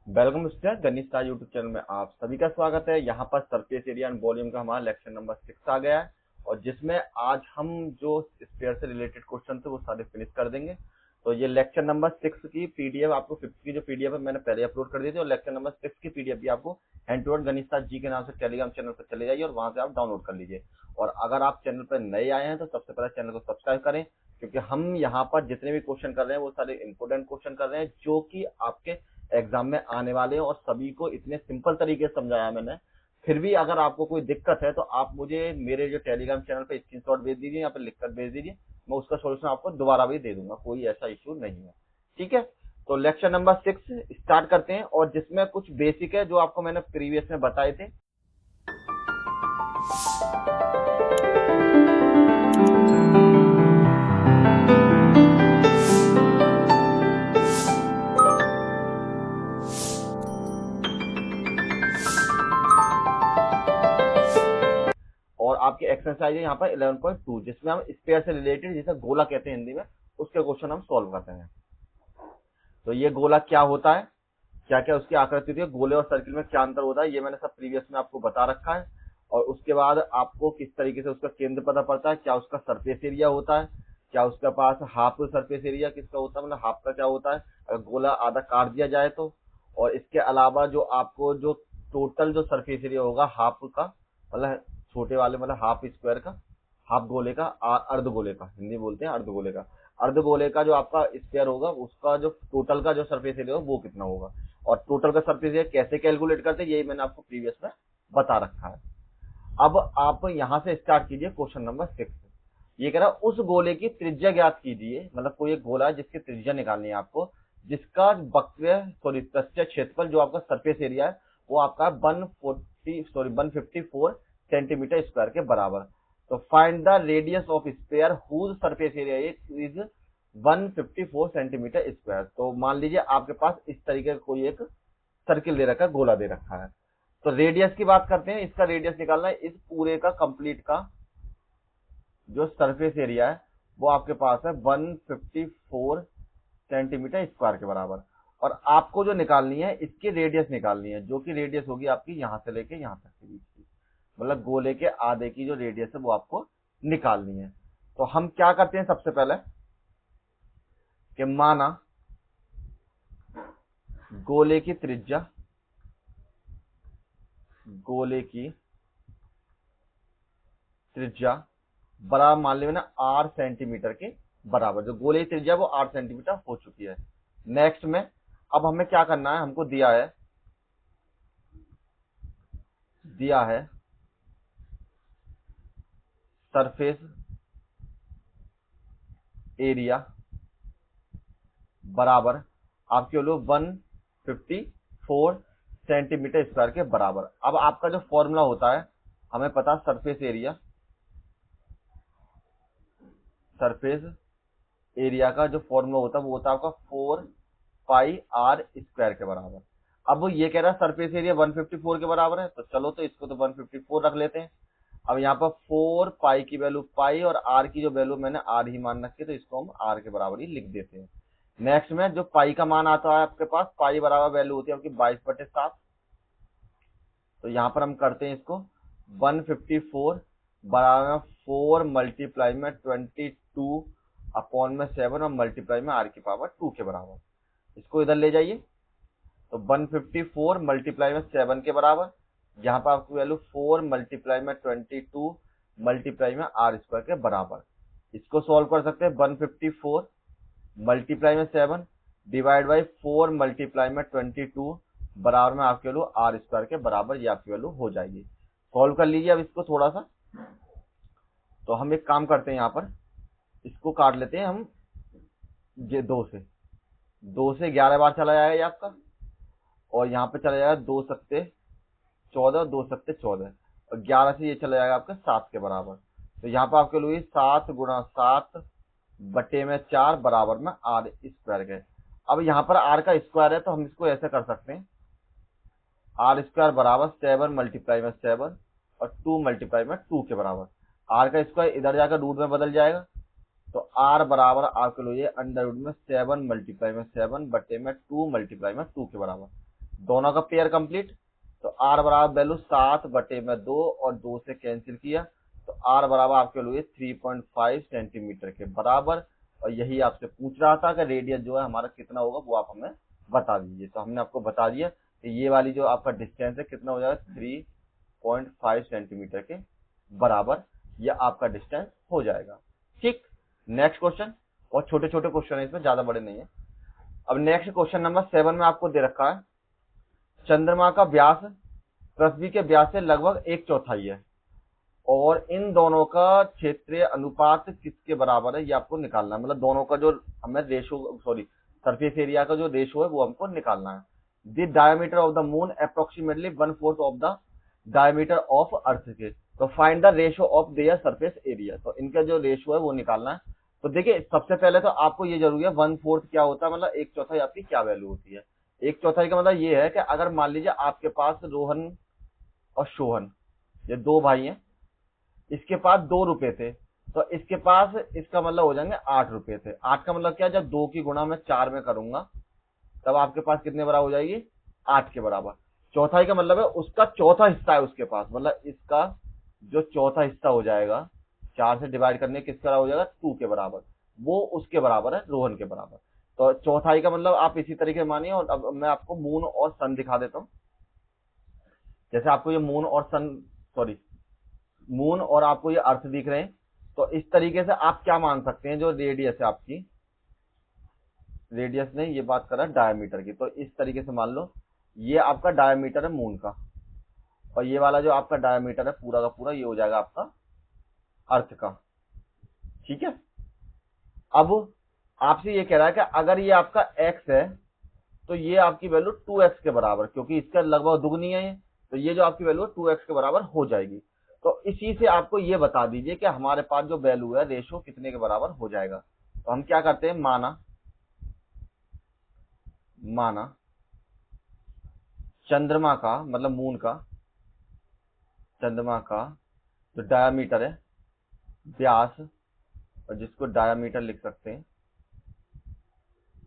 Welcome student, गणित star YouTube channel में आप सभी का स्वागत है। यहाँ पर सरफेस एरिया एंड वॉल्यूम का हमारा लेक्चर नंबर 6 आ गया है और जिसमें आज हम जो स्फीयर से रिलेटेड क्वेश्चन थे वो सारे फिनिश कर देंगे। तो ये लेक्चर नंबर 6 की पीडीएफ आपको 5 की जो पीडीएफ है मैंने पहले अपलोड कर दी थी और लेक्चर नंबर 6 की पीडीएफ भी आपको हैंड टू हैंड गणित स्टार जी के नाम से टेलीग्राम चैनल पर चले जाइए और वहां से आप डाउनलोड कर लीजिए। और अगर आप चैनल पर नए आए हैं तो सबसे पहले चैनल को सब्सक्राइब करें, क्योंकि हम यहाँ पर जितने भी क्वेश्चन कर रहे हैं वो सारे इंपोर्टेंट क्वेश्चन कर रहे हैं जो कि आपके एग्जाम में आने वाले हैं और सभी को इतने सिंपल तरीके से समझाया मैंने। फिर भी अगर आपको कोई दिक्कत है तो आप मुझे मेरे जो टेलीग्राम चैनल पे स्क्रीनशॉट भेज दीजिए या फिर लिखकर भेज दीजिए, मैं उसका सोल्यूशन आपको दोबारा भी दे दूंगा, कोई ऐसा इश्यू नहीं है। ठीक है, तो लेक्चर नंबर 6 स्टार्ट करते हैं और जिसमें कुछ बेसिक है जो आपको मैंने प्रीवियस में बताए थे। और आपके एक्सरसाइज है यहाँ पर 11.2 जिसमें हम स्पेयर से रिलेटेड, जिसे गोला कहते हैं हिंदी में, उसके क्वेश्चन हम सॉल्व करते हैं। तो ये गोला क्या होता है, क्या क्या उसकी आकृति होती है, गोले और सर्किल में क्या अंतर होता है, ये मैंने सब प्रीवियस में आपको बता रखा है। और उसके बाद आपको किस तरीके से उसका केंद्र पता पड़ता है, क्या उसका सरफेस एरिया होता है, क्या उसके पास हाफ सरफेस एरिया किसका होता है, मतलब हाफ का क्या होता है अगर गोला आधा काट दिया जाए तो। और इसके अलावा जो आपको जो टोटल जो सरफेस एरिया होगा हाफ का, मतलब छोटे वाले मतलब हाफ स्क्वायर का, हाफ गोले का, अर्ध गोले का, हिंदी बोलते हैं अर्ध गोले का, अर्ध गोले का जो आपका स्क्वायर होगा उसका जो टोटल का जो सरफेस एरिया होगा वो कितना होगा। और टोटल का सरफेस एरिया कैसे कैलकुलेट करते हैं यही मैंने आपको प्रीवियस में बता रखा है। अब आप यहां से स्टार्ट कीजिए क्वेश्चन नंबर 6। ये कह रहा है उस गोले की त्रिज्या ज्ञात कीजिए, मतलब कोई एक गोला है जिसकी त्रिज्या निकालनी है आपको, जिसका वक्र सॉरी तस्य क्षेत्रफल जो आपका सरफेस एरिया है वो आपका 154 सेंटीमीटर स्क्वायर के बराबर। तो find the radius of sphere whose surface area is 154 centimetre square. तो मान लीजिए आपके पास इस तरीके का कोई एक सर्किल दे रखा है, गोला दे रखा है। तो रेडियस की बात करते हैं, इसका रेडियस निकालना है। इस पूरे का कंप्लीट का जो सरफेस एरिया है वो आपके पास है 154 सेंटीमीटर स्क्वायर के बराबर। और आपको जो निकालनी है इसकी रेडियस निकालनी है, जो कि रेडियस होगी आपकी यहां से लेके यहां तक के बीच की, मतलब गोले के आधे की जो रेडियस है वो आपको निकालनी है। तो हम क्या करते हैं सबसे पहले कि माना गोले की त्रिज्या, गोले की त्रिज्या बराबर मान लिया ना 8 सेंटीमीटर के बराबर। जो गोले की त्रिज्या वो 8 सेंटीमीटर हो चुकी है। नेक्स्ट में अब हमें क्या करना है, हमको दिया है सरफेस एरिया बराबर आपके लो 154 सेंटीमीटर स्क्वायर के बराबर। अब आपका जो फॉर्मूला होता है, हमें पता सरफेस एरिया का जो फॉर्मूला होता है वो होता है आपका 4 पाई आर स्क्वायर के बराबर। अब वो ये कह रहा है सरफेस एरिया 154 के बराबर है, तो चलो तो इसको तो 154 रख लेते हैं। अब यहाँ पर 4 पाई की वैल्यू पाई और आर की जो वैल्यू मैंने आर ही मान रखी है, तो इसको हम आर के बराबर ही लिख देते हैं। नेक्स्ट में जो पाई का मान आता है आपके पास, पाई बराबर वैल्यू होती है आपकी 22/7। तो यहाँ पर हम करते हैं इसको 154 बराबर 4 मल्टीप्लाई में 22 अपॉन में 7 और मल्टीप्लाई में आर की पावर 2 के बराबर। इसको इधर ले जाइए तो 154 मल्टीप्लाई में 7 के बराबर, यहाँ पर आपकी वैल्यू 4 मल्टीप्लाई में 22 मल्टीप्लाई में आर स्क्वायर के बराबर। इसको सॉल्व कर सकते हैं 154 मल्टीप्लाई में 7 डिवाइड बाई 4 मल्टीप्लाई में 22 बराबर में आपकी वैल्यू आर स्क्वायर के बराबर, ये आपकी वैल्यू हो जाएगी। सॉल्व कर लीजिए अब इसको थोड़ा सा। तो हम एक काम करते हैं, यहाँ पर इसको काट लेते हैं हम, ये 2 से 11 बार चला जाएगा ये आपका, और यहाँ पे चला जाएगा 2 सत्ते 14, 2 सत्ते 14 और 11 से ये चला जाएगा आपका 7 के बराबर। तो यहाँ पर आपके लिए 7 गुणा 7 बटे में 4 बराबर में आर स्क्वायर के। अब यहाँ पर आर का स्क्वायर है तो हम इसको ऐसे कर सकते हैं, आर स्क्वायर बराबर 7 मल्टीप्लाई में 7 और 2 मल्टीप्लाई में 2 के बराबर। आर का स्क्वायर इधर जाकर रूट में बदल जाएगा, तो आर बराबर आपके लिए अंडर रूट में 7 मल्टीप्लाई में 7 बटे में 2 मल्टीप्लाई में 2 के बराबर। दोनों का पेयर कंप्लीट, तो आर बराबर वैल्यू 7/2 और 2 से कैंसिल किया, तो आर बराबर आपके वैल्यू 3.5 सेंटीमीटर के बराबर। और यही आपसे पूछ रहा था कि रेडियस जो है हमारा कितना होगा, वो आप हमें बता दीजिए। तो हमने आपको बता दिया कि ये वाली जो आपका डिस्टेंस है कितना हो जाएगा, 3.5 सेंटीमीटर के बराबर यह आपका डिस्टेंस हो जाएगा। ठीक, नेक्स्ट क्वेश्चन। और छोटे छोटे क्वेश्चन है इसमें, ज्यादा बड़े नहीं है। अब नेक्स्ट क्वेश्चन नंबर 7 में आपको दे रखा है, चंद्रमा का व्यास पृथ्वी के व्यास से लगभग 1/4 है और इन दोनों का क्षेत्रीय अनुपात किसके बराबर है, ये आपको निकालना है। मतलब दोनों का जो हमें रेशो, सॉरी सरफेस एरिया का जो रेशो है वो हमको निकालना है। The diameter of the moon approximately 1/4 of the diameter of earth के, तो find the ratio of their surface area. तो इनका जो रेशो है वो निकालना है। तो देखिए सबसे पहले तो आपको ये जरूरी है 1/4 क्या होता है, मतलब 1/4 आपकी क्या वैल्यू होती है। 1/4 का मतलब ये है कि अगर मान लीजिए आपके पास रोहन और सोहन ये दो भाई हैं, इसके पास 2 रुपए थे, तो इसके पास इसका मतलब हो जाएंगे 8 रुपए थे। 8 का मतलब क्या, जब 2 की गुणा मैं 4 में करूंगा तब आपके पास कितने बराबर हो जाएगी, 8 के बराबर। चौथाई का मतलब है उसका चौथा हिस्सा है उसके पास, मतलब इसका जो चौथा हिस्सा हो जाएगा 4 से डिवाइड करने किसके बराबर हो जाएगा, 2 के बराबर, वो उसके बराबर है, रोहन के बराबर। तो चौथाई का मतलब आप इसी तरीके से मानिए। और अब मैं आपको मून और सन दिखा देता हूं। जैसे आपको ये मून और सन, सॉरी मून और आपको ये अर्थ दिख रहे हैं, तो इस तरीके से आप क्या मान सकते हैं, जो रेडियस है आपकी, रेडियस नहीं, ये बात कर रहा है डायमीटर की, तो इस तरीके से मान लो ये आपका डायमीटर है मून का, और ये वाला जो आपका डायमीटर है पूरा का पूरा ये हो जाएगा आपका अर्थ का। ठीक है, अब आपसे ये कह रहा है कि अगर ये आपका x है तो ये आपकी वैल्यू 2x के बराबर, क्योंकि इसका लगभग दुगनी है ये, तो ये जो आपकी वैल्यू 2x के बराबर हो जाएगी। तो इसी से आपको ये बता दीजिए कि हमारे पास जो वैल्यू है रेशो कितने के बराबर हो जाएगा। तो हम क्या करते हैं, माना चंद्रमा का, मतलब मून का, चंद्रमा का जो डायमीटर है, व्यास, और जिसको डायमीटर लिख सकते हैं,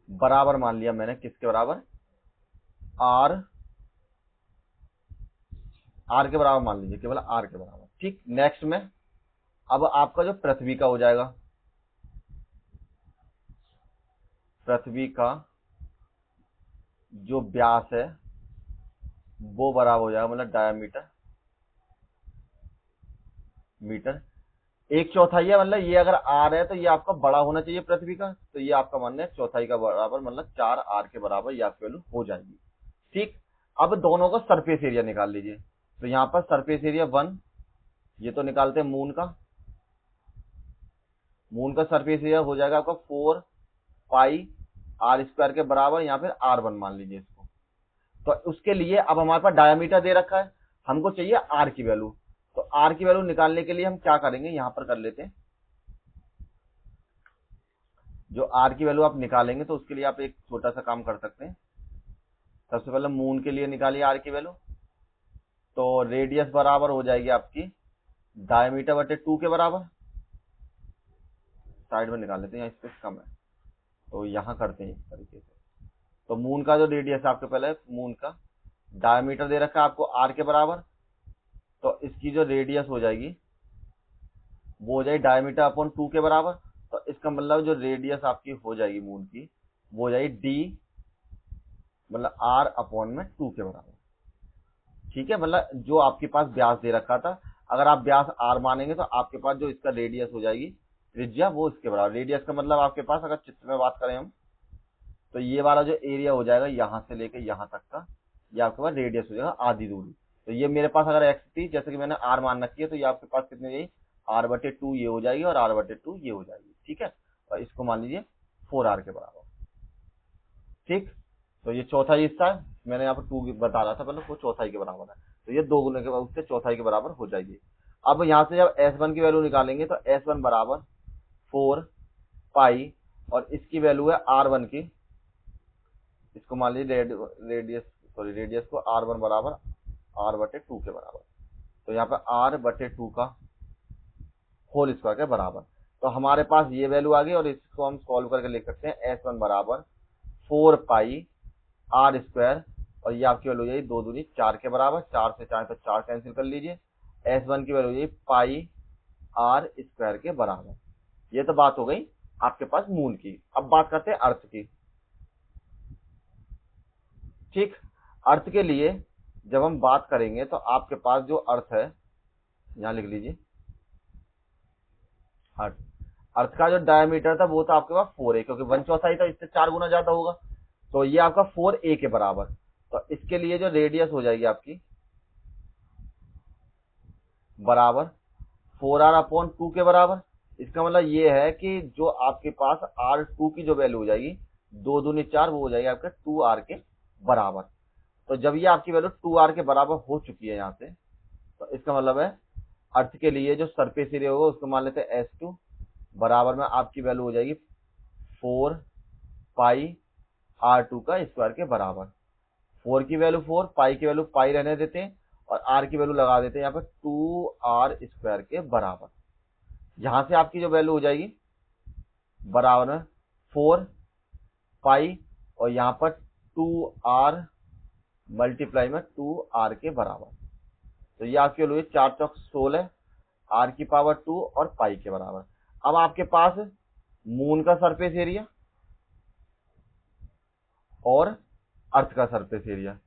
बराबर मान लिया मैंने किसके बराबर, आर के बराबर मान लीजिए, केवल आर के बराबर। ठीक, नेक्स्ट में अब आपका जो पृथ्वी का हो जाएगा, पृथ्वी का जो व्यास है वो बराबर हो जाएगा, मतलब डायमीटर मीटर 1/4 है, मतलब ये अगर आर है तो ये आपका बड़ा होना चाहिए पृथ्वी का, तो ये आपका मानना है 1/4 का बराबर, मतलब 4r के बराबर ये आपकी वैल्यू हो जाएगी। ठीक, अब दोनों का सरफेस एरिया निकाल लीजिए। तो यहाँ पर सरफेस एरिया 1, ये तो निकालते हैं मून का, मून का सरफेस एरिया हो जाएगा आपका 4 पाई आर स्क्वायर के बराबर, या फिर r1 मान लीजिए इसको। तो उसके लिए अब हमारे पास डायमीटर दे रखा है, हमको चाहिए आर की वैल्यू। तो आर की वैल्यू निकालने के लिए हम क्या करेंगे, यहां पर कर लेते हैं। जो आर की वैल्यू आप निकालेंगे तो उसके लिए आप एक छोटा सा काम कर सकते हैं। सबसे पहले मून के लिए निकालिए आर की वैल्यू, तो रेडियस बराबर हो जाएगी आपकी डायमीटर बटे 2 के बराबर। साइड में निकाल लेते हैं, यहाँ स्पेस कम है तो यहां करते हैं इस तरीके से। तो मून का जो रेडियस है आपके, पहले मून का डायमीटर दे रखा है आपको आर के बराबर, तो इसकी जो रेडियस हो जाएगी वो हो जाएगी डायमीटर अपॉन 2 के बराबर। तो इसका मतलब जो रेडियस आपकी हो जाएगी मून की, वो हो जाएगी डी, मतलब आर अपॉन में 2 के बराबर। ठीक है, मतलब जो आपके पास व्यास दे रखा था, अगर आप व्यास आर मानेंगे तो आपके पास जो इसका रेडियस हो जाएगी त्रिज्या, वो इसके बराबर। रेडियस का मतलब आपके पास अगर चित्र में बात करें हम, तो ये वाला जो एरिया हो जाएगा यहां से लेकर यहां तक का, ये आपके पास रेडियस हो जाएगा आधी दूरी। तो ये मेरे पास अगर एक्स थी, जैसे कि मैंने आर मान रखी है, तो ये आपके पास कितनी जाएगी, r/2 ये हो जाएगी और r/2 ये हो जाएगी। ठीक है, और इसको मान लीजिए 4r के बराबर। ठीक, तो ये चौथा हिस्सा है, मैंने यहाँ पर 2 बता रहा था पहले, वो चौथाई के बराबर है, तो ये 2 गुने के बाद उससे चौथाई के बराबर हो जाएगी। अब यहाँ से जब S1 की वैल्यू निकालेंगे तो S1 बराबर 4 पाई, और इसकी वैल्यू है R1 की, इसको मान लीजिए रेडियस को R1 बराबर r/2 के बराबर। तो यहाँ पे r/2 का होल स्क्वायर के बराबर। तो हमारे पास ये वैल्यू आ गई, और इसको हम सॉल्व करके लिख सकते हैं S1 बराबर 4 पाई r स्क्वायर और ये आपकी वैल्यू हो जाएगी 2 दूनी 4 के बराबर। 4 से चाहे तो 4 कैंसिल कर लीजिए। S1 की वैल्यू हो जाएगी पाई आर स्क्वायर के बराबर। ये तो बात हो गई आपके पास मूल की। अब बात करते हैं अर्थ की। ठीक, अर्थ के लिए जब हम बात करेंगे तो आपके पास जो अर्थ है, यहां लिख लीजिए अर्थ। अर्थ का जो डायमीटर था वो था आपके पास 4a, क्योंकि 1/4 था, इससे 4 गुना ज्यादा होगा, तो ये आपका 4a के बराबर। तो इसके लिए जो रेडियस हो जाएगी आपकी बराबर 4r/2 के बराबर। इसका मतलब ये है कि जो आपके पास R2 की जो वैल्यू हो जाएगी 2 दूनी 4, वो हो जाएगी आपके 2r के बराबर। तो जब ये आपकी वैल्यू 2r के बराबर हो चुकी है यहाँ से, तो इसका मतलब है अर्थ के लिए जो सरफेस एरिया होगा उसको मान लेते हैं S2 बराबर में आपकी वैल्यू हो जाएगी 4 पाई R2 का स्क्वायर के बराबर। 4 की वैल्यू 4, पाई की वैल्यू पाई रहने देते हैं और आर की वैल्यू लगा देते हैं यहाँ पर 2r स्क्वायर के बराबर। यहां से आपकी जो वैल्यू हो जाएगी बराबर में 4 पाई और यहाँ पर 2r मल्टीप्लाई में 2r के बराबर। तो ये आपकी वैल्यू 4 चौक 16 r की पावर 2 और पाई के बराबर। अब आपके पास मून का सरफेस एरिया और अर्थ का सरफेस एरिया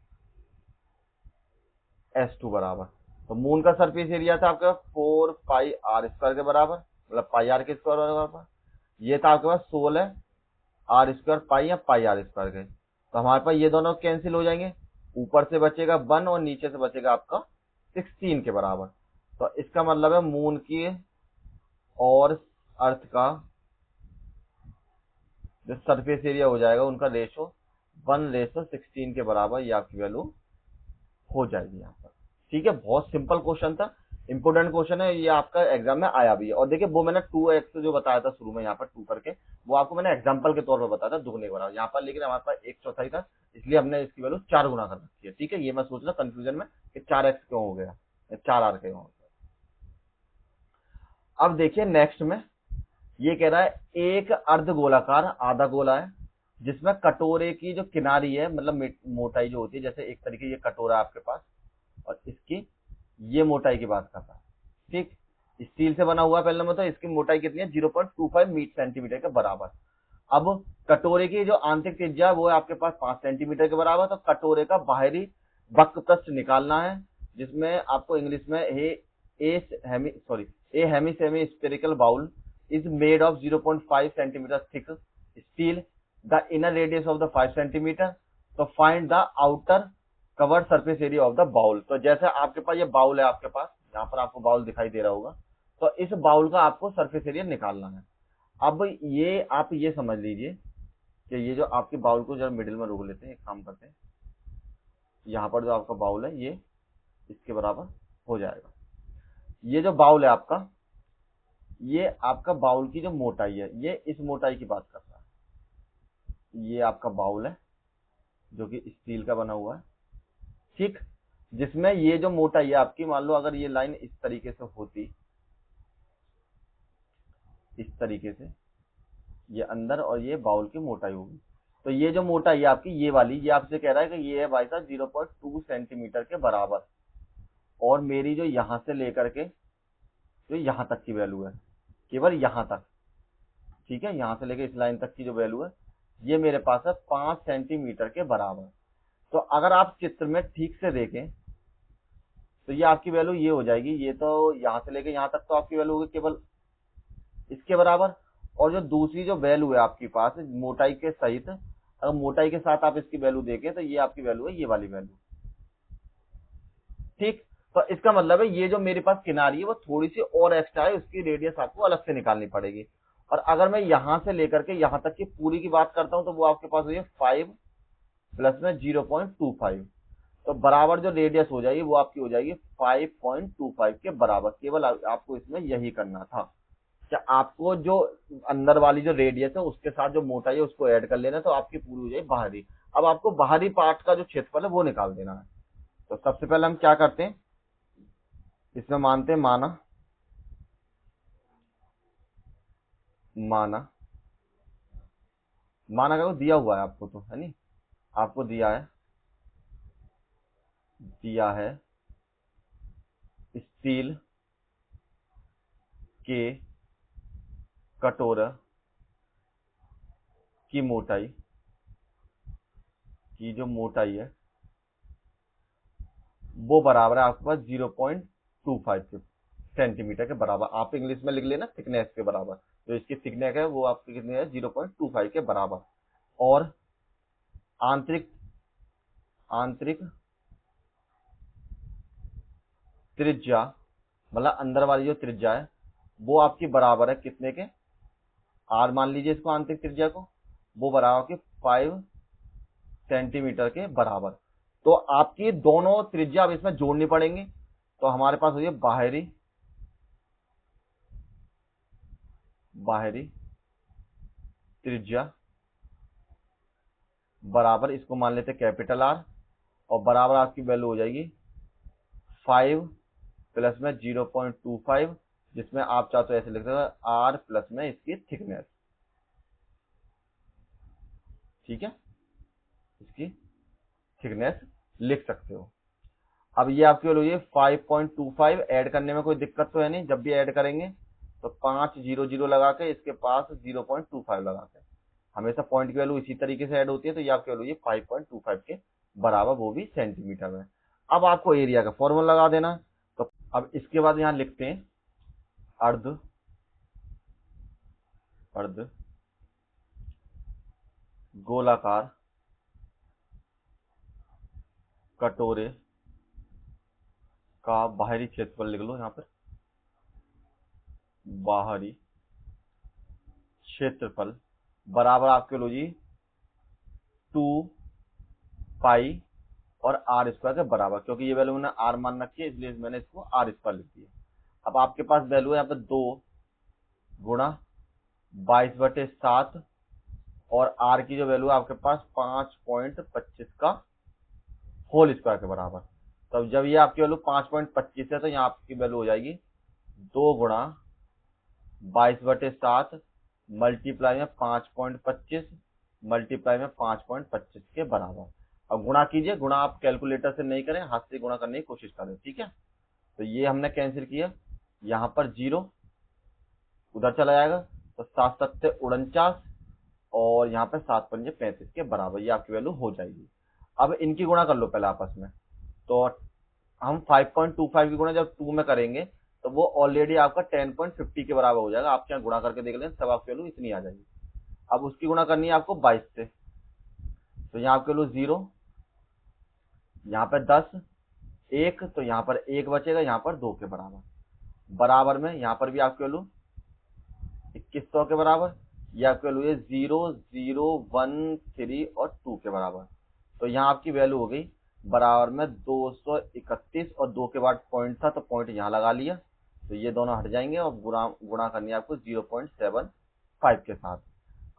S2 बराबर। तो मून का सरफेस एरिया था आपके पास 4 पाई आर स्क्वायर के बराबर, मतलब पाई आर के स्क्वायर के बराबर। ये था आपके पास 16 आर स्क्वायर पाई या पाई आर स्क्वायर के। तो हमारे पास ये दोनों कैंसिल हो जाएंगे, ऊपर से बचेगा 1 और नीचे से बचेगा आपका 16 के बराबर। तो इसका मतलब है मून की और अर्थ का जो सरफेस एरिया हो जाएगा उनका रेशो 1:16 के बराबर, ये आपकी वैल्यू हो जाएगी यहाँ पर। ठीक है, बहुत सिंपल क्वेश्चन था, इंपोर्टेंट क्वेश्चन है, ये आपका एग्जाम में आया भी है। और देखिए वो मैंने 2x जो बताया था शुरू में यहाँ पर 2 करके, वो आपको मैंने एग्जाम्पल के तौर पर बताया था दुगने के बराबर। यहाँ पर लेकिन हमारे पास 1/4 था, इसलिए हमने इसकी वैल्यू 4 गुना कर रखी है। ठीक है, ये मैं सोच रहा कंफ्यूजन में कि 4x क्यों हो गया, 4r क्यों हो गया। अब देखिए नेक्स्ट में ये कह रहा है एक अर्धगोलाकार आधा गोला है जिसमें कटोरे की जो किनारी है, मतलब मोटाई जो होती है, जैसे एक तरीके ये कटोरा है आपके पास और इसकी ये मोटाई की बात कर रहा है। ठीक, स्टील से बना हुआ है पहले नंबर, तो इसकी मोटाई कितनी है 0.25 सेंटीमीटर के बराबर। अब कटोरे की जो आंतरिक त्रिज्या है वो है आपके पास 5 सेंटीमीटर के बराबर। तो कटोरे का बाहरी वक्रपृष्ठ निकालना है, जिसमें आपको इंग्लिश में a hemi semi spherical bowl is made of 0.5 centimeter thick steel, the inner radius of the 5 centimeter, तो find the outer covered surface area of the bowl। तो जैसे आपके पास ये बाउल है, आपके पास यहाँ पर आपको बाउल दिखाई दे रहा होगा, तो इस बाउल का आपको सरफेस एरिया निकालना है। अब ये आप ये समझ लीजिए कि ये जो आपके बाउल को जरा मिडिल में रोक लेते हैं, एक काम करते हैं, यहाँ पर जो आपका बाउल है ये इसके बराबर हो जाएगा। ये जो बाउल है आपका, ये आपका बाउल की जो मोटाई है, ये इस मोटाई की बात कर रहा है। ये आपका बाउल है जो कि स्टील का बना हुआ है, ठीक, जिसमें ये जो मोटाई है आपकी, मान लो अगर ये लाइन इस तरीके से होती, इस तरीके से ये अंदर और ये बाउल की मोटाई होगी, तो ये जो मोटाई है आपकी ये वाली, ये आपसे कह रहा है कि ये है भाई साहब 0.2 सेंटीमीटर के बराबर, और मेरी जो यहां से लेकर के जो यहां तक की वैल्यू है, केवल यहां तक, ठीक है, यहां से लेकर इस लाइन तक की जो वैल्यू है ये मेरे पास है 5 सेंटीमीटर के बराबर। तो अगर आप चित्र में ठीक से देखें तो ये आपकी वैल्यू ये हो जाएगी, ये तो यहां से लेकर यहां तक तो आपकी वैल्यू होगी केवल इसके बराबर, और जो दूसरी जो वैल्यू है आपके पास मोटाई के सहित, अगर मोटाई के साथ आप इसकी वैल्यू देखें तो ये आपकी वैल्यू है ये वाली वैल्यू। ठीक, तो इसका मतलब है ये जो मेरे पास किनारी है वो थोड़ी सी और एक्स्ट्रा है, उसकी रेडियस आपको अलग से निकालनी पड़ेगी। और अगर मैं यहां से लेकर के यहां तक की पूरी की बात करता हूं तो वो आपके पास हुई है 5 प्लस में 0.25, तो बराबर जो रेडियस हो जाएगी वो आपकी हो जाएगी 5.25 के बराबर। केवल आपको इसमें यही करना था, क्या आपको जो अंदर वाली जो रेडियस है उसके साथ जो मोटाई है उसको ऐड कर लेना, तो आपकी पूरी हो जाएगी बाहरी। अब आपको बाहरी पार्ट का जो क्षेत्रफल है वो निकाल देना है। तो सबसे पहले हम क्या करते हैं, इसमें मानते हैं माना माना माना का दिया हुआ है आपको, तो है नहीं, आपको दिया है दिया है स्टील के कटोरा की मोटाई की जो मोटाई है वो बराबर है आपके पास 0.25 सेंटीमीटर के बराबर। आप इंग्लिश में लिख लेना थिकनेस के बराबर। जो इसकी थिकनेस है वो आपकी कितनी है 0.25 के बराबर। और आंतरिक त्रिज्या मतलब अंदर वाली जो त्रिज्या है वो आपकी बराबर है कितने के, आर मान लीजिए इसको आंतरिक त्रिज्या को, वो बराबर की 5 सेंटीमीटर के बराबर। तो आपकी दोनों त्रिज्या अब इसमें जोड़नी पड़ेंगी। तो हमारे पास हो जाए बाहरी त्रिज्या बराबर, इसको मान लेते कैपिटल आर, और बराबर आपकी वैल्यू हो जाएगी 5 प्लस में 0.25, जिसमें आप चाहो तो ऐसे लिख सकते हो आर प्लस में इसकी थिकनेस। ठीक है, इसकी थिकनेस लिख सकते हो। अब ये आपकी वैल्यू ये 5.25 ऐड करने में कोई दिक्कत तो है नहीं। जब भी ऐड करेंगे तो 5 0 0 लगा के इसके पास 0.25 लगा के, हमेशा पॉइंट की वैल्यू इसी तरीके से ऐड होती है। तो ये आपकी वैल्यू ये 5.25 के बराबर, वो भी सेंटीमीटर में। अब आपको एरिया का फॉर्मूला लगा देना। तो अब इसके बाद यहां लिखते हैं अर्ध गोलाकार कटोरे का बाहरी क्षेत्रफल लिख लो यहां पर, बाहरी क्षेत्रफल बराबर आपके लो जी 2 पाई और आर स्क्वायर के बराबर, क्योंकि ये वैल्यू मैंने आर मान रखी है इसलिए मैंने इसको आर स्क्वायर लिख दिया। अब आपके पास वैल्यू है यहाँ पे 2 गुणा 22/7 और आर की जो वैल्यू है आपके पास 5.25 का होल स्क्वायर के बराबर। तो जब ये आपकी वैल्यू 5.25 है तो यहाँ आपकी वैल्यू हो जाएगी 2 गुणा 22/7 मल्टीप्लाई में 5.25 मल्टीप्लाई में 5.25 के बराबर। अब गुणा कीजिए, गुणा आप कैलकुलेटर से नहीं करें, हाथ से गुणा करने की कोशिश करें। ठीक है, तो ये हमने कैंसिल किया, यहां पर 0 उधर चला जाएगा, तो 7 7 49 और यहाँ पे 7 पंजे 35 के बराबर ये आपकी वैल्यू हो जाएगी। अब इनकी गुणा कर लो पहले आपस में। तो हम 5.25 की गुणा जब 2 में करेंगे तो वो ऑलरेडी आपका 10.50 के बराबर हो जाएगा। आप क्या गुणा करके देख लें, तब आपकी वैल्यू इतनी आ जाएगी। अब उसकी गुणा करनी है आपको 22 से, तो यहाँ आपके वैल्यू 0, यहाँ पे 10 1, तो यहाँ पर 1 बचेगा, यहाँ पर 2 के बराबर। बराबर में यहाँ पर भी आपकी वैल्यू 2100 के बराबर, ये आपकी वैल्यू है 0 0 1 3 और 2 के बराबर। तो यहाँ आपकी वैल्यू हो गई बराबर में 231 और 2 के बाद पॉइंट था तो पॉइंट यहाँ लगा लिया, तो ये दोनों हट जाएंगे और गुणा करनी है आपको 0.75 के साथ।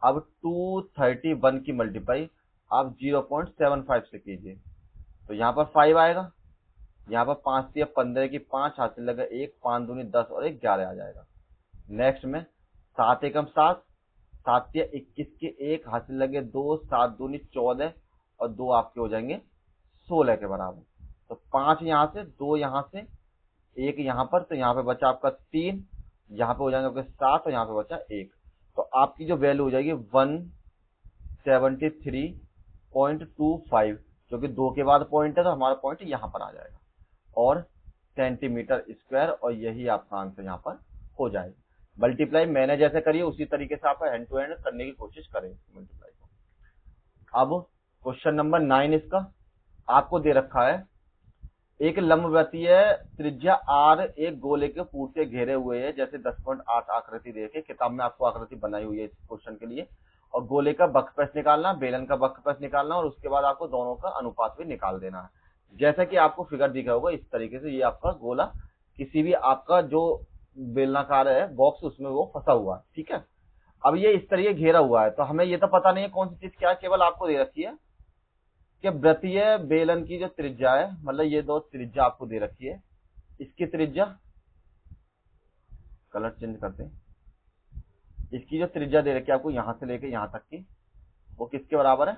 अब 231 की मल्टीप्लाई आप 0.75 से कीजिए, तो यहाँ पर 5 आएगा, यहाँ पर 5 से 15 की 5 हाथ से लगा 1, 5 दूनी 10 और 1 11 आ जाएगा। नेक्स्ट में 7 एकम 7, 7 से 21 के 1 हाथ से लगे 2, 7 दूनी 14 और 2 आपके हो जाएंगे 16 के बराबर। तो 5 यहाँ से, 2 यहाँ से, 1 यहाँ पर, तो यहाँ पे बचा आपका 3, यहाँ पे हो जाएंगे आपके 7 और यहाँ पे बचा 1। तो आपकी जो वैल्यू हो जाएगी 173.25, जो कि 2 के बाद पॉइंट है तो हमारा पॉइंट यहाँ पर आ जाएगा और सेंटीमीटर स्क्वायर, और यही आपका आंसर यहाँ पर हो जाएगा। मल्टीप्लाई मैंने जैसे करिए उसी तरीके से आप हैंड टू हैंड करने की कोशिश करें मल्टीप्लाई को। अब क्वेश्चन नंबर 9 इसका आपको दे रखा है, एक लंबवतीय त्रिज्या आर एक गोले के पूरे घेरे हुए है, जैसे 10.8 आकृति देखे किताब में आपको आकृति बनाई हुई है इस क्वेश्चन के लिए, और गोले का बकपस निकालना, बेलन का बकपस निकालना, और उसके बाद आपको दोनों का अनुपात भी निकाल देना है। जैसा कि आपको फिगर दिखा होगा इस तरीके से ये आपका गोला किसी भी आपका जो बेलनाकार है बॉक्स उसमें वो फंसा हुआ है। ठीक है, अब ये इस तरीके घेरा हुआ है, तो हमें ये तो पता नहीं है कौन सी चीज क्या, केवल आपको दे रखी है कि वृत्तीय बेलन की जो त्रिज्या है, मतलब ये दो त्रिज्या आपको दे रखी है, इसकी त्रिज्या कलर चेंज करते हैं, इसकी जो त्रिज्या दे रखी है आपको यहां से लेके यहां तक की, वो किसके बराबर है,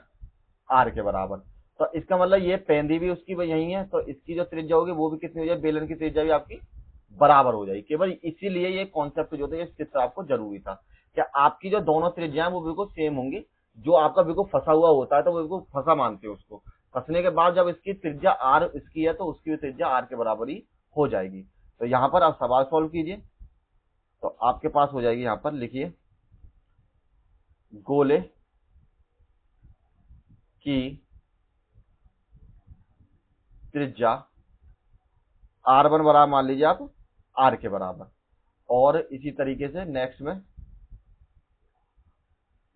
आर के बराबर। तो इसका मतलब ये पेंदी भी उसकी यही है, तो इसकी जो त्रिज्या होगी वो भी कितनी हो जाएगी, बेलन की त्रिज्या भी आपकी बराबर हो जाएगी। केवल इसीलिए ये कॉन्सेप्ट जो था ये चित्र आपको जरूरी था, क्या आपकी जो दोनों त्रिज्याएं वो बिल्कुल सेम होंगी। जो आपका बिल्कुल फंसा हुआ होता है तो वो बिल्कुल फंसा मानते हैं उसको, फंसने के बाद जब इसकी त्रिज्या आर इसकी है तो उसकी त्रिज्या आर के बराबर ही हो जाएगी। तो यहां पर आप सवाल सॉल्व कीजिए, तो आपके पास हो जाएगी, यहां पर लिखिए गोले की त्रिज्या R1 बराबर मान लीजिए आप R के बराबर, और इसी तरीके से नेक्स्ट में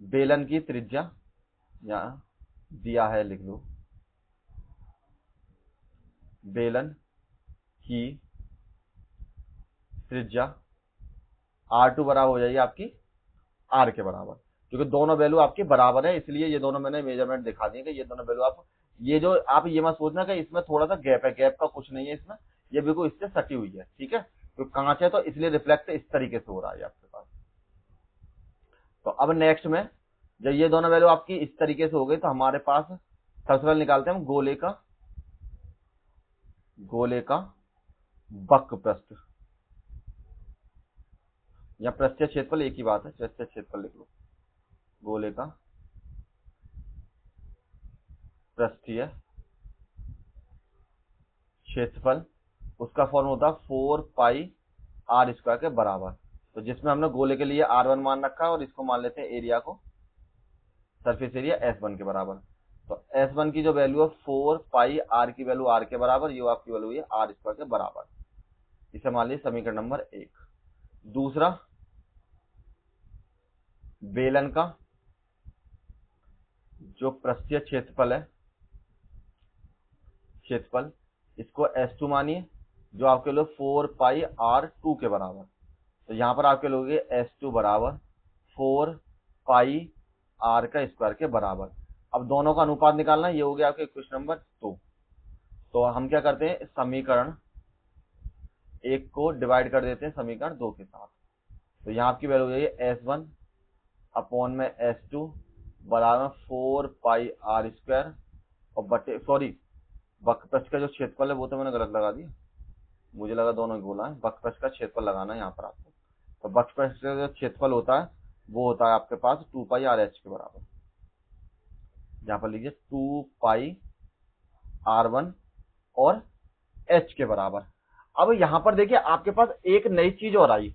बेलन की त्रिज्या यहां दिया है, लिख लो बेलन की त्रिज्या R2 बराबर हो जाएगी आपकी R के बराबर, क्योंकि दोनों वैल्यू आपके बराबर है इसलिए ये दोनों मैंने मेजरमेंट दिखा दिए कि ये दोनों वैल्यू आप, ये जो आप ये मत सोचना कि इसमें थोड़ा सा गैप है, गैप का कुछ नहीं है इसमें, ये बिल्कुल इससे सटी हुई है, ठीक है। तो कांच है तो इसलिए रिफ्लेक्ट इस तरीके से हो रहा है आपके पास। तो अब नेक्स्ट में जब ये दोनों वैल्यू आपकी इस तरीके से हो गई तो हमारे पास सबसे पहले निकालते हैं हम गोले का वक्र पृष्ठ या पृष्ठीय क्षेत्रफल, एक ही बात है, पृष्ठीय क्षेत्रफल लिख लो, गोले का पृष्ठीय क्षेत्रफल, उसका फॉर्म होता है 4 पाई आर स्क्वायर के बराबर। तो जिसमें हमने गोले के लिए R1 मान रखा है और इसको मान लेते हैं एरिया को, सरफेस एरिया S1 के बराबर। तो S1 की जो वैल्यू है 4 पाई आर की वैल्यू आर के बराबर, ये आपकी वैल्यू है आर स्क्वायर के बराबर, इसे मान लीजिए समीकरण नंबर 1। दूसरा बेलन का जो पृष्ठीय क्षेत्रफल है, क्षेत्रफल इसको S2 मानिए, जो आपके लोग 4 पाई R2 के बराबर। तो यहां पर आपके लोग S2 बराबर 4 पाई R का स्क्वायर के बराबर। अब दोनों का अनुपात निकालना, ये हो गया आपके क्वेश्चन नंबर 2। तो हम क्या करते हैं, समीकरण 1 को डिवाइड कर देते हैं समीकरण 2 के साथ। तो यहाँ आपकी वैल्यू हो जाएगी S1 अपॉन में S2 बराबर 4 पाई R स्क्वायर और बटे, सॉरी वक्र पृष्ठ का जो क्षेत्रफल है वो तो मैंने गलत लगा दिया, मुझे लगा दोनों ही बोला है, वक्र पृष्ठ का क्षेत्रफल लगाना है यहाँ पर आपको। तो वक्र पृष्ठ का जो क्षेत्रफल होता है वो होता है आपके पास 2 पाई RH के बराबर, यहाँ पर लीजिए 2 पाई R1 और H के बराबर। अब यहाँ पर देखिए आपके पास एक नई चीज और आई,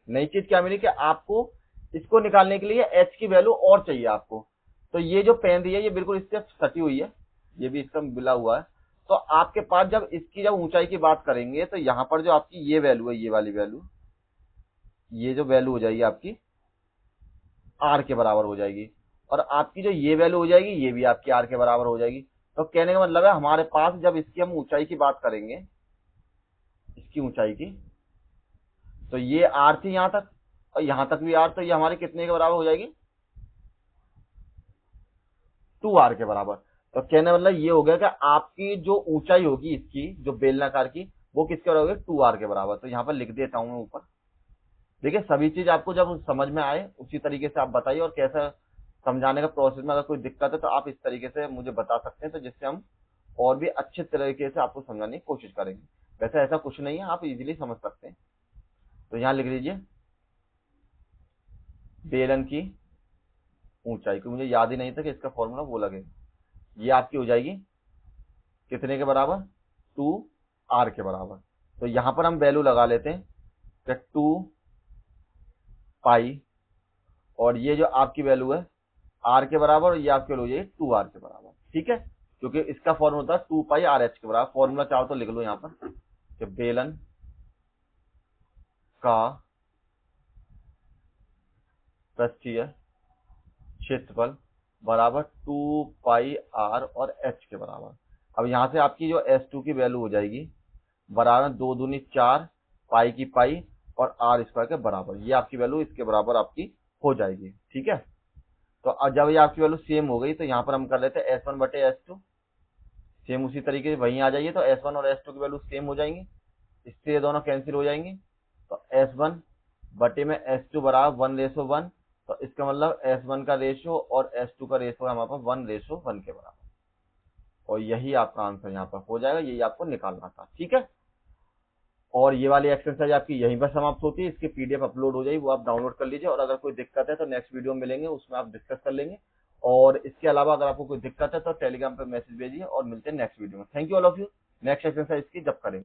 नई चीज क्या मिली कि आपको इसको निकालने के लिए H की वैल्यू और चाहिए आपको। तो ये जो पेन दी है ये बिल्कुल इससे सटी हुई है, ये भी इसका मिला हुआ है। तो आपके पास जब इसकी जब ऊंचाई की बात करेंगे तो यहाँ पर जो आपकी ये वैल्यू है, ये वाली वैल्यू, ये जो वैल्यू हो जाएगी आपकी R के बराबर हो जाएगी, और आपकी जो ये वैल्यू हो जाएगी ये भी आपकी R के बराबर हो जाएगी। तो कहने का मतलब है हमारे पास जब इसकी हम ऊंचाई की बात करेंगे, इसकी ऊंचाई की, तो ये R थी यहां तक और यहां तक भी R, तो ये हमारे कितने के बराबर हो जाएगी, 2R के बराबर। तो कहने मतलब ये हो गया कि आपकी जो ऊंचाई होगी इसकी जो बेलनाकार की वो किसके बराबर होगी, 2R के बराबर। तो यहाँ पर लिख देता हूं मैं ऊपर। देखिए सभी चीज आपको जब समझ में आए उसी तरीके से आप बताइए, और कैसा समझाने का प्रोसेस में अगर कोई दिक्कत है तो आप इस तरीके से मुझे बता सकते हैं, तो जिससे हम और भी अच्छे तरीके से आपको समझाने की कोशिश करेंगे। वैसे ऐसा कुछ नहीं है, आप इजीली समझ सकते हैं। तो यहाँ लिख लीजिए बेलन की ऊंचाई, को मुझे याद ही नहीं था कि इसका फॉर्मूला वो लगेगा, ये आपकी हो जाएगी कितने के बराबर, 2R के बराबर। तो यहां पर हम वैल्यू लगा लेते हैं कि 2 पाई, और ये जो आपकी वैल्यू है R के बराबर, और ये आपकी वैल्यू हो जाएगी 2R के बराबर, ठीक है, क्योंकि इसका फॉर्मूला होता है 2 पाई RH के बराबर। फॉर्मूला चाहो तो लिख लो यहाँ पर कि बेलन का पृष्ठीय क्षेत्रफल बराबर 2 पाई R और H के बराबर। अब यहां से आपकी जो S2 की वैल्यू हो जाएगी बराबर 2 दूनी 4 पाई की पाई और R स्क्वायर के बराबर, ये आपकी वैल्यू इसके बराबर आपकी हो जाएगी, ठीक है। तो अब जब ये आपकी वैल्यू सेम हो गई तो यहाँ पर हम कर लेते हैं S1 बटे S2, सेम उसी तरीके से वहीं आ जाइए, तो S1 और S2 की वैल्यू सेम हो जाएंगी, इससे ये दोनों कैंसिल हो जाएंगे। तो S1 बटे में S2 बराबर 1:1, तो इसका मतलब S1 का रेशियो और S2 का रेशियो हमारे पास 1:1 के बराबर। और यही आपका आंसर यहाँ पर हो जाएगा, यही आपको निकालना था। ठीक है, और ये वाली एक्सरसाइज आपकी यहीं पर समाप्त होती है। इसकी पीडीएफ अपलोड हो जाएगी, वो आप डाउनलोड कर लीजिए, और अगर कोई दिक्कत है तो नेक्स्ट वीडियो में मिलेंगे, उसमें आप डिस्कस कर लेंगे। और इसके अलावा अगर आपको कोई दिक्कत है तो टेलीग्राम पे मैसेज भेजिए, और मिलते हैं नेक्स्ट वीडियो में। Thank you all of you. Next exercise की जब करेंगे।